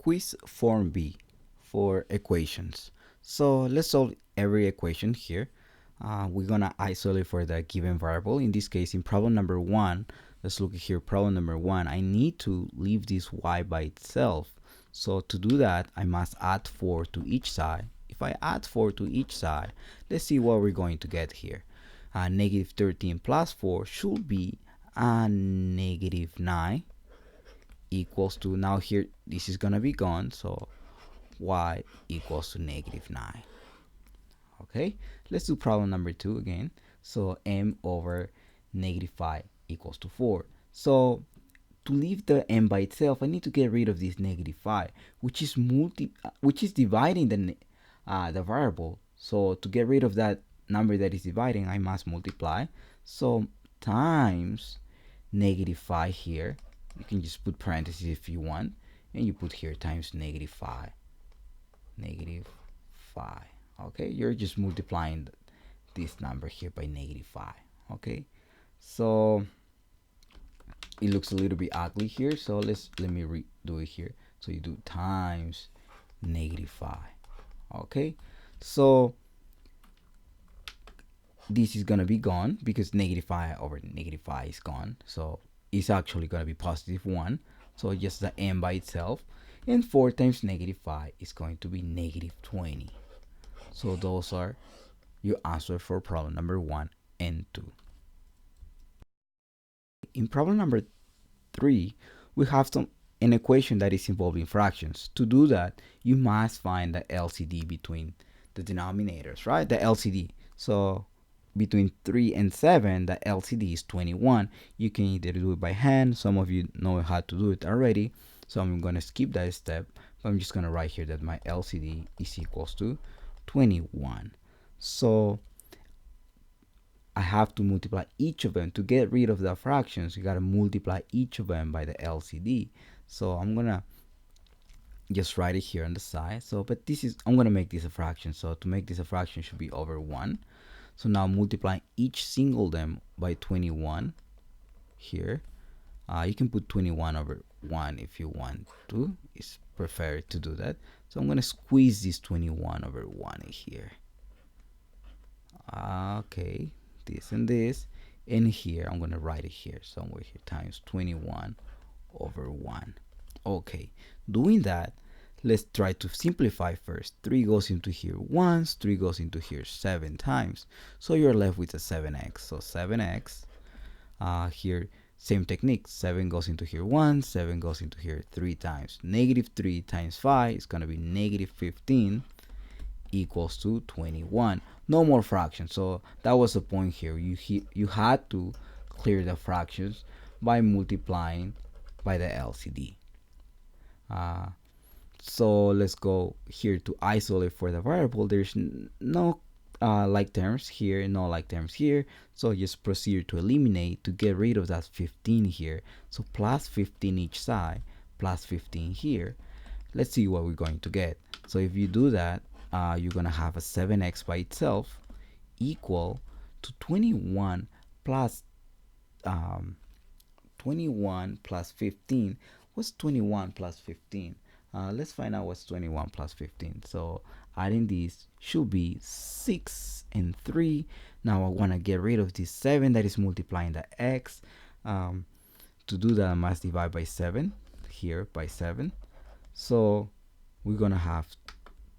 quiz form B for equations. So let's solve every equation here. We're gonna isolate for the given variable. In this case, in problem number 1, let's look here. Problem number 1, I need to leave this y by itself. So to do that, I must add 4 to each side. If I add 4 to each side, let's see what we're going to get here. Negative 13 plus 4 should be negative 9 equals to, now here this is gonna be gone, so y equals to negative 9. Okay, let's do problem number 2 again. So m over negative 5 equals to 4. So to leave the m by itself, I need to get rid of this negative 5, which is dividing the variable. So to get rid of that number that is dividing, I must multiply. So times negative 5 here. You can just put parentheses if you want, and you put here times negative 5. Negative 5. Okay, you're just multiplying this number here by negative 5. Okay, so it looks a little bit ugly here, so let me redo it here. So you do times negative 5. Okay, so this is gonna be gone because negative 5 over negative 5 is gone, so it's actually gonna be positive 1. So just the m by itself, and 4 times negative 5 is going to be negative 20. So those are your answer for problem number 1 and 2. In problem number 3, we have an equation that is involving fractions. To do that, you must find the LCD between the denominators, right? The LCD. So between 3 and 7, the LCD is 21. You can either do it by hand. Some of you know how to do it already, so I'm going to skip that step. But I'm just going to write here that my LCD is equals to 21. So I have to multiply each of them. To get rid of the fractions, you got to multiply each of them by the LCD. So I'm going to just write it here on the side. So, but this is, I'm going to make this a fraction. So to make this a fraction, should be over 1. So now multiplying each single them by 21 here. You can put 21 over 1 if you want to. It's preferred to do that. So I'm going to squeeze this 21 over 1 here. Okay, this and this. And here, I'm going to write it here somewhere here, times 21 over 1. Okay, doing that, let's try to simplify first. 3 goes into here once, 3 goes into here 7 times. So you're left with a 7x. So 7x, here, same technique. 7 goes into here once, 7 goes into here 3 times. Negative 3 times 5 is going to be negative 15 equals to 21. No more fractions. So that was the point here. You had to clear the fractions by multiplying by the LCD. So let's go here to isolate for the variable. There's no like terms here, no like terms here. So just proceed to eliminate to get rid of that 15 here. So plus 15 each side, plus 15 here. Let's see what we're going to get. So if you do that, you're going to have a 7x by itself equal to 21 plus 21 plus 15. What's 21 plus 15? Let's find out what's 21 plus 15. So adding these should be 6 and 3. Now I want to get rid of this 7 that is multiplying the x. To do that, I must divide by 7 here by 7. So we're going to have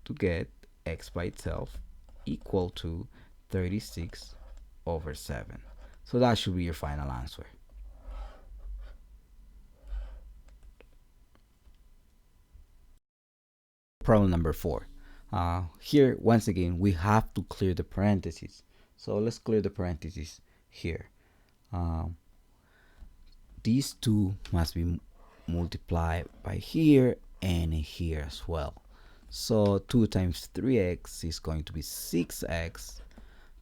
to get x by itself equal to 36 over 7. So that should be your final answer. Problem number 4. Here, once again, we have to clear the parentheses. So let's clear the parentheses here. These two must be multiplied by here and here as well. So 2 times 3x is going to be 6x.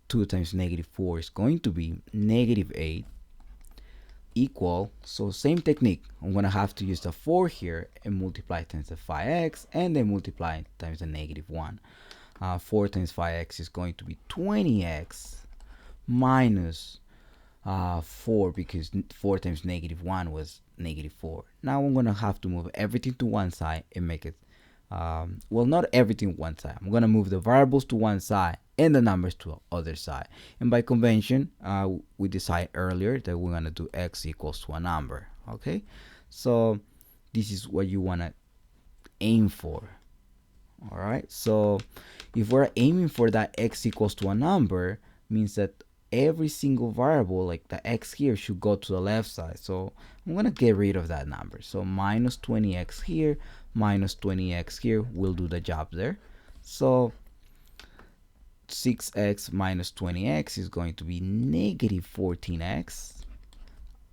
2 times negative 4 is going to be negative 8 equal, so same technique, I'm going to have to use the 4 here and multiply times the 5x and then multiply times the negative 1. 4 times 5x is going to be 20x minus 4, because 4 times negative 1 was -4. Now I'm gonna have to move everything to one side and make it well, not everything one side. I'm gonna move the variables to one side and the numbers to the other side. And by convention, we decided earlier that we're gonna do x equals to a number. Okay, so this is what you wanna aim for. All right, so if we're aiming for that x equals to a number, means that every single variable, like the x here, should go to the left side. So I'm gonna get rid of that number. So minus 20x here, minus 20x here will do the job there. So 6x minus 20x is going to be negative 14x,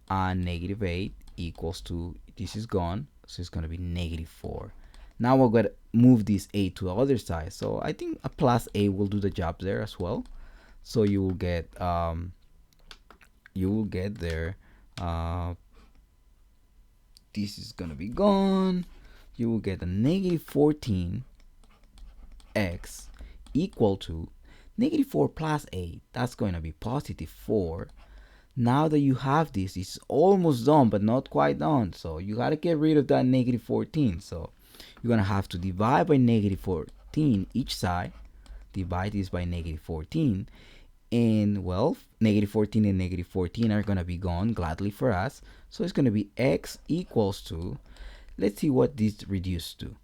and negative 8 equals to, this is gone, so it's going to be negative 4. Now we're going to move this 8 to the other side, so I think a plus 8 will do the job there as well. So you will get there, this is going to be gone. You will get a negative 14x equal to negative 4 plus 8, that's going to be positive 4. Now that you have this, it's almost done, but not quite done. So you got to get rid of that negative 14. So you're going to have to divide by negative 14 each side. Divide this by negative 14. And, well, negative 14 and negative 14 are going to be gone gladly for us. So it's going to be x equals to, let's see what this reduced to.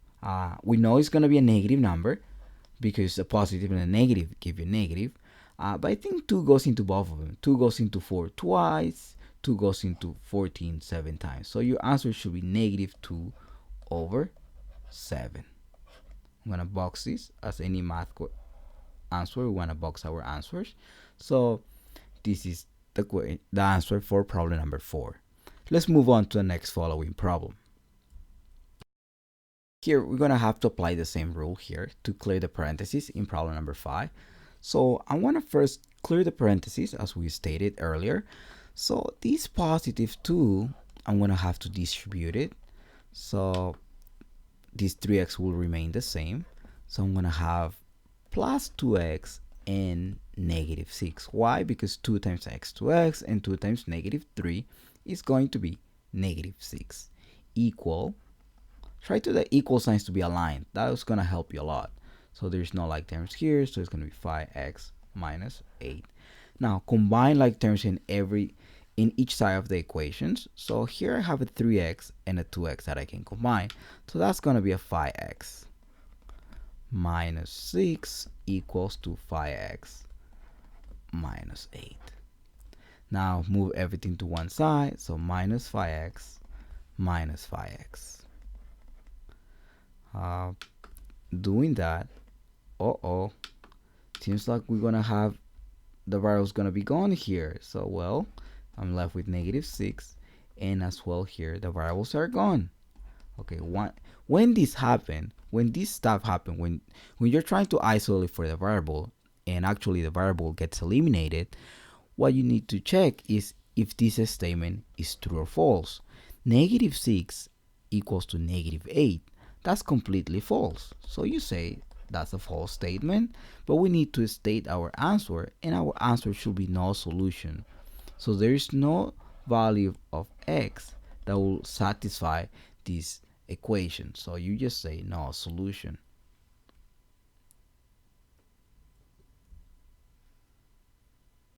We know it's going to be a negative number because a positive and a negative give you negative. But I think 2 goes into both of them. 2 goes into 4 twice. 2 goes into 14 7 times. So your answer should be negative 2 over 7. I'm going to box this as any math answer. We want to box our answers. So this is the answer for problem number 4. Let's move on to the next following problem. Here we're going to have to apply the same rule here to clear the parentheses in problem number 5. So I want to first clear the parentheses as we stated earlier. So this positive 2, I'm going to have to distribute it. So this 3x will remain the same. So I'm going to have plus 2x and negative 6. Why? Because 2 times x to x and 2 times negative 3 is going to be negative 6 equal. Try to the equal signs to be aligned. That is going to help you a lot. So there's no like terms here, so it's going to be 5x minus 8. Now combine like terms in each side of the equations. So here I have a 3x and a 2x that I can combine. So that's going to be a 5x minus 6 equals to 5x minus 8. Now move everything to one side. So minus 5x minus 5x. Doing that, seems like we're gonna have the variable's gonna be gone here. So, well, I'm left with negative 6, and as well here the variables are gone. Okay, when this stuff happen, when you're trying to isolate for the variable and actually the variable gets eliminated, what you need to check is if this statement is true or false. Negative 6 equals to negative 8. That's completely false. So you say that's a false statement, but we need to state our answer, and our answer should be no solution. So there is no value of x that will satisfy this equation. So you just say no solution.